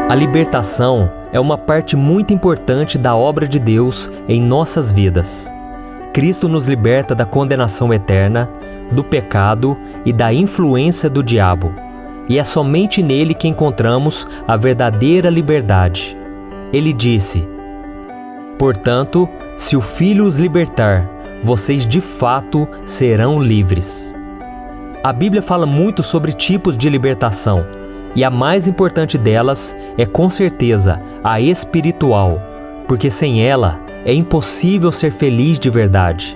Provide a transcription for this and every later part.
A libertação é uma parte muito importante da obra de Deus em nossas vidas. Cristo nos liberta da condenação eterna, do pecado e da influência do diabo. E é somente nele que encontramos a verdadeira liberdade. Ele disse: "Portanto, se o Filho os libertar, vocês de fato serão livres." A Bíblia fala muito sobre tipos de libertação, e a mais importante delas é com certeza a espiritual, porque sem ela é impossível ser feliz de verdade.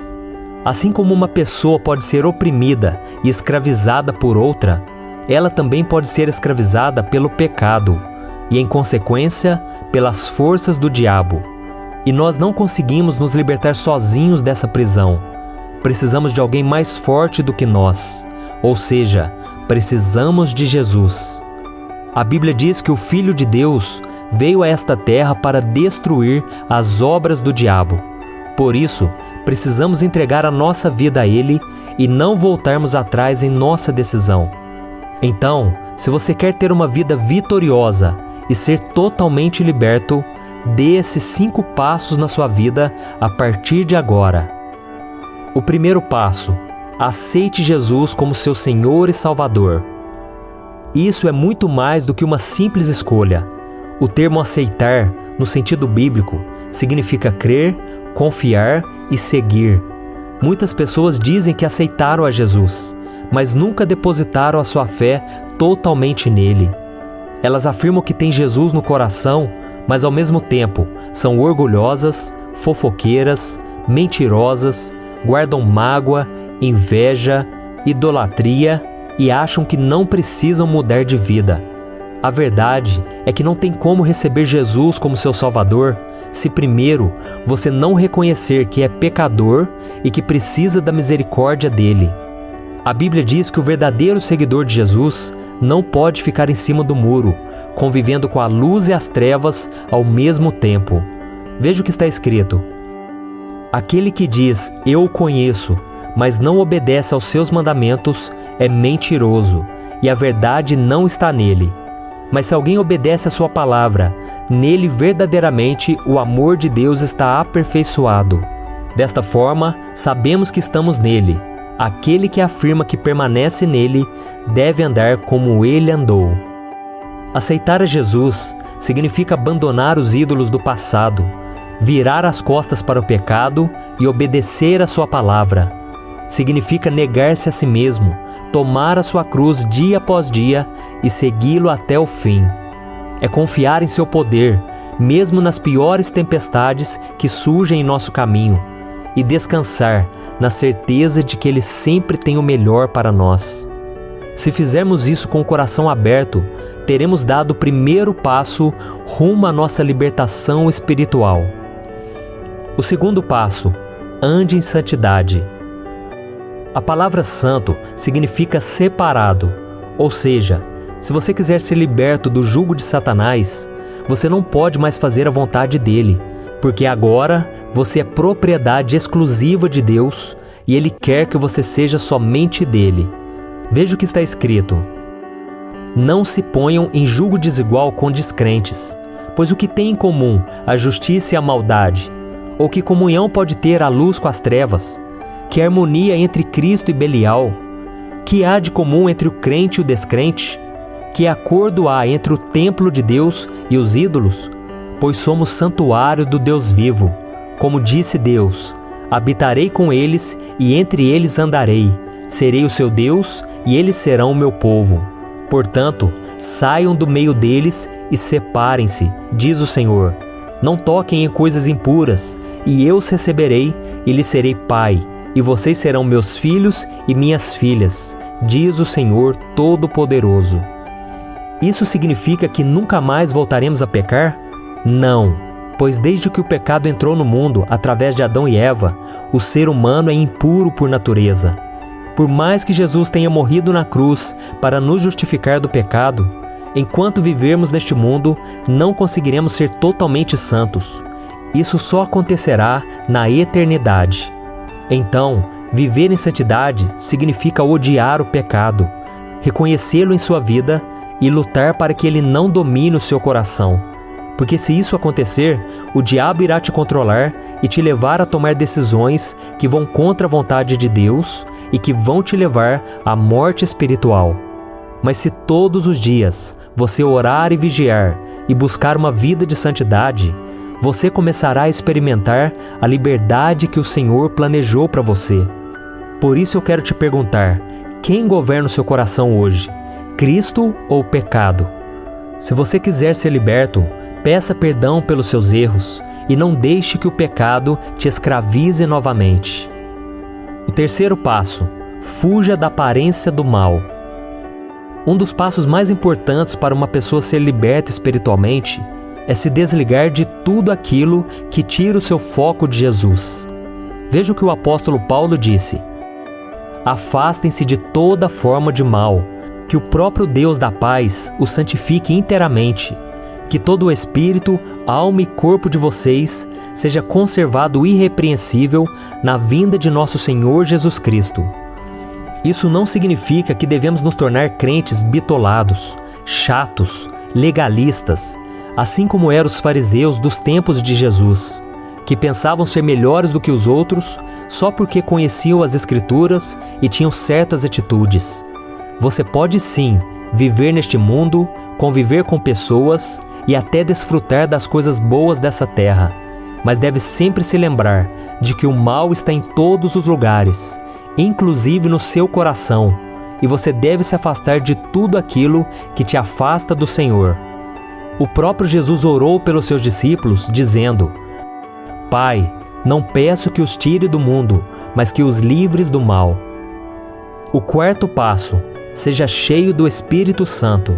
Assim como uma pessoa pode ser oprimida e escravizada por outra, ela também pode ser escravizada pelo pecado e, em consequência, pelas forças do diabo. E nós não conseguimos nos libertar sozinhos dessa prisão. Precisamos de alguém mais forte do que nós, ou seja, precisamos de Jesus. A Bíblia diz que o Filho de Deus veio a esta terra para destruir as obras do diabo. Por isso, precisamos entregar a nossa vida a Ele e não voltarmos atrás em nossa decisão. Então, se você quer ter uma vida vitoriosa e ser totalmente liberto, dê esses 5 passos na sua vida a partir de agora. O primeiro passo: aceite Jesus como seu Senhor e Salvador. Isso é muito mais do que uma simples escolha. O termo aceitar, no sentido bíblico, significa crer, confiar e seguir. Muitas pessoas dizem que aceitaram a Jesus, mas nunca depositaram a sua fé totalmente nele. Elas afirmam que têm Jesus no coração, mas ao mesmo tempo são orgulhosas, fofoqueiras, mentirosas, guardam mágoa, inveja, idolatria e acham que não precisam mudar de vida. A verdade é que não tem como receber Jesus como seu Salvador se primeiro você não reconhecer que é pecador e que precisa da misericórdia dele. A Bíblia diz que o verdadeiro seguidor de Jesus não pode ficar em cima do muro, convivendo com a luz e as trevas ao mesmo tempo. Veja o que está escrito: "Aquele que diz, 'Eu o conheço', mas não obedece aos seus mandamentos, é mentiroso, e a verdade não está nele. Mas se alguém obedece a sua palavra, nele verdadeiramente o amor de Deus está aperfeiçoado. Desta forma, sabemos que estamos nele. Aquele que afirma que permanece nele deve andar como ele andou." Aceitar a Jesus significa abandonar os ídolos do passado, virar as costas para o pecado e obedecer a sua palavra. Significa negar-se a si mesmo, tomar a sua cruz dia após dia e segui-lo até o fim. É confiar em seu poder, mesmo nas piores tempestades que surgem em nosso caminho, e descansar na certeza de que Ele sempre tem o melhor para nós. Se fizermos isso com o coração aberto, teremos dado o primeiro passo rumo à nossa libertação espiritual. O segundo passo: ande em santidade. A palavra santo significa separado, ou seja, se você quiser ser liberto do jugo de Satanás, você não pode mais fazer a vontade dele, porque agora você é propriedade exclusiva de Deus e Ele quer que você seja somente dele. Veja o que está escrito: "Não se ponham em jugo desigual com descrentes, pois o que tem em comum a justiça e a maldade? Ou que comunhão pode ter a luz com as trevas? Que harmonia entre Cristo e Belial? Que há de comum entre o crente e o descrente? Que acordo há entre o templo de Deus e os ídolos? Pois somos santuário do Deus vivo. Como disse Deus, habitarei com eles e entre eles andarei. Serei o seu Deus e eles serão o meu povo. Portanto, saiam do meio deles e separem-se, diz o Senhor. Não toquem em coisas impuras, e eu os receberei e lhes serei pai, e vocês serão meus filhos e minhas filhas, diz o Senhor Todo-Poderoso." Isso significa que nunca mais voltaremos a pecar? Não, pois desde que o pecado entrou no mundo através de Adão e Eva, o ser humano é impuro por natureza. Por mais que Jesus tenha morrido na cruz para nos justificar do pecado, enquanto vivermos neste mundo, não conseguiremos ser totalmente santos. Isso só acontecerá na eternidade. Então, viver em santidade significa odiar o pecado, reconhecê-lo em sua vida e lutar para que ele não domine o seu coração. Porque se isso acontecer, o diabo irá te controlar e te levar a tomar decisões que vão contra a vontade de Deus e que vão te levar à morte espiritual. Mas se todos os dias você orar e vigiar e buscar uma vida de santidade, você começará a experimentar a liberdade que o Senhor planejou para você. Por isso eu quero te perguntar, quem governa o seu coração hoje? Cristo ou o pecado? Se você quiser ser liberto, peça perdão pelos seus erros e não deixe que o pecado te escravize novamente. O terceiro passo: fuja da aparência do mal. Um dos passos mais importantes para uma pessoa ser liberta espiritualmente é se desligar de tudo aquilo que tira o seu foco de Jesus. Veja o que o apóstolo Paulo disse: afastem-se de toda forma de mal, que o próprio Deus da paz os santifique inteiramente, que todo o espírito, alma e corpo de vocês seja conservado irrepreensível na vinda de nosso Senhor Jesus Cristo. Isso não significa que devemos nos tornar crentes bitolados, chatos, legalistas, assim como eram os fariseus dos tempos de Jesus, que pensavam ser melhores do que os outros só porque conheciam as Escrituras e tinham certas atitudes. Você pode sim viver neste mundo, conviver com pessoas e até desfrutar das coisas boas dessa terra, mas deve sempre se lembrar de que o mal está em todos os lugares, inclusive no seu coração, e você deve se afastar de tudo aquilo que te afasta do Senhor. O próprio Jesus orou pelos seus discípulos, dizendo: Pai, não peço que os tire do mundo, mas que os livres do mal. O quarto passo: seja cheio do Espírito Santo.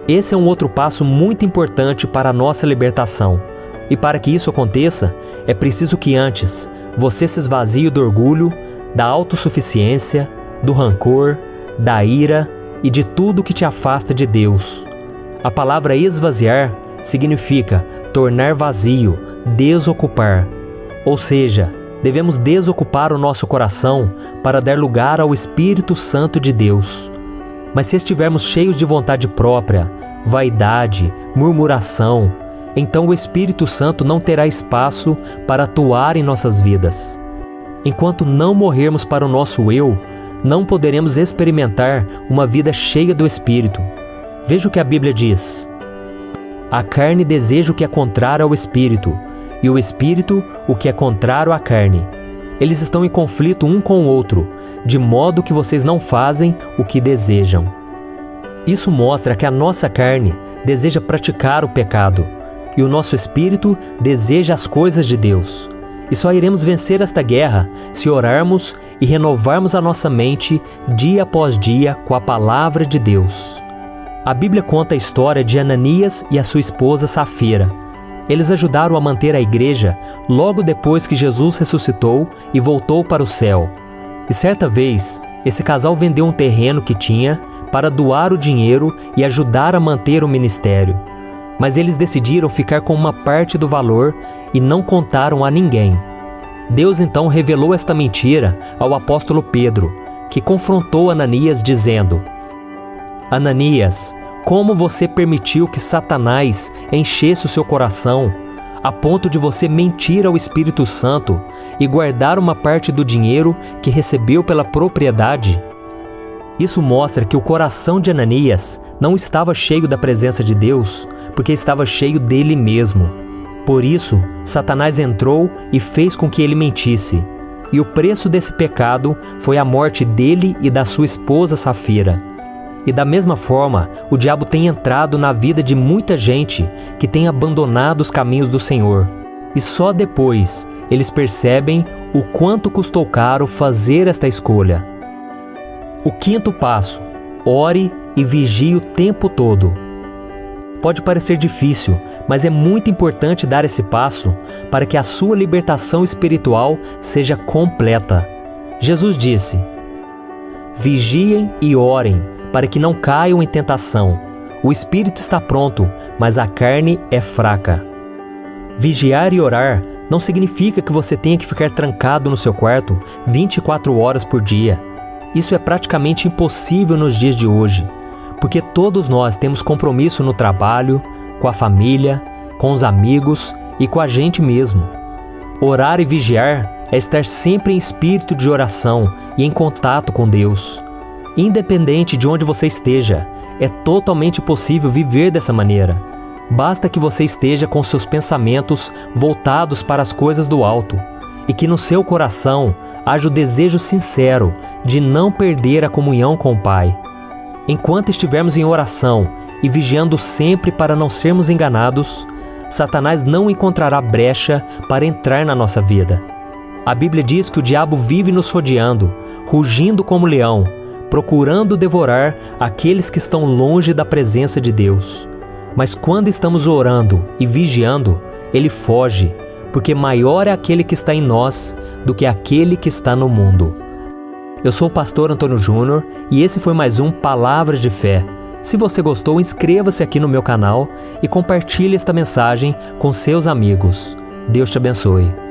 Esse é um outro passo muito importante para a nossa libertação. E para que isso aconteça, é preciso que antes você se esvazie do orgulho, da autossuficiência, do rancor, da ira e de tudo que te afasta de Deus. A palavra esvaziar significa tornar vazio, desocupar. Ou seja, devemos desocupar o nosso coração para dar lugar ao Espírito Santo de Deus. Mas se estivermos cheios de vontade própria, vaidade, murmuração, então o Espírito Santo não terá espaço para atuar em nossas vidas. Enquanto não morrermos para o nosso eu, não poderemos experimentar uma vida cheia do Espírito. Veja o que a Bíblia diz: a carne deseja o que é contrário ao Espírito, e o Espírito o que é contrário à carne. Eles estão em conflito um com o outro, de modo que vocês não fazem o que desejam. Isso mostra que a nossa carne deseja praticar o pecado, e o nosso espírito deseja as coisas de Deus. E só iremos vencer esta guerra se orarmos e renovarmos a nossa mente dia após dia com a palavra de Deus. A Bíblia conta a história de Ananias e a sua esposa Safira. Eles ajudaram a manter a igreja logo depois que Jesus ressuscitou e voltou para o céu. E certa vez, esse casal vendeu um terreno que tinha para doar o dinheiro e ajudar a manter o ministério. Mas eles decidiram ficar com uma parte do valor e não contaram a ninguém. Deus então revelou esta mentira ao apóstolo Pedro, que confrontou Ananias dizendo: Ananias, como você permitiu que Satanás enchesse o seu coração, a ponto de você mentir ao Espírito Santo e guardar uma parte do dinheiro que recebeu pela propriedade? Isso mostra que o coração de Ananias não estava cheio da presença de Deus, porque estava cheio dele mesmo. Por isso, Satanás entrou e fez com que ele mentisse. E o preço desse pecado foi a morte dele e da sua esposa Safira. E da mesma forma, o diabo tem entrado na vida de muita gente que tem abandonado os caminhos do Senhor. E só depois eles percebem o quanto custou caro fazer esta escolha. O quinto passo: ore e vigie o tempo todo. Pode parecer difícil, mas é muito importante dar esse passo para que a sua libertação espiritual seja completa. Jesus disse: vigiem e orem, para que não caiam em tentação. O espírito está pronto, mas a carne é fraca. Vigiar e orar não significa que você tenha que ficar trancado no seu quarto 24 horas por dia. Isso é praticamente impossível nos dias de hoje. porque todos nós temos compromisso no trabalho, com a família, com os amigos e com a gente mesmo. Orar e vigiar é estar sempre em espírito de oração e em contato com Deus. Independente de onde você esteja, é totalmente possível viver dessa maneira. Basta que você esteja com seus pensamentos voltados para as coisas do alto e que no seu coração haja o desejo sincero de não perder a comunhão com o Pai. Enquanto estivermos em oração e vigiando sempre para não sermos enganados, Satanás não encontrará brecha para entrar na nossa vida. A Bíblia diz que o diabo vive nos rodeando, rugindo como leão, procurando devorar aqueles que estão longe da presença de Deus. Mas quando estamos orando e vigiando, ele foge, porque maior é aquele que está em nós do que aquele que está no mundo. Eu sou o pastor Antônio Júnior e esse foi mais um Palavras de Fé. Se você gostou, inscreva-se aqui no meu canal e compartilhe esta mensagem com seus amigos. Deus te abençoe.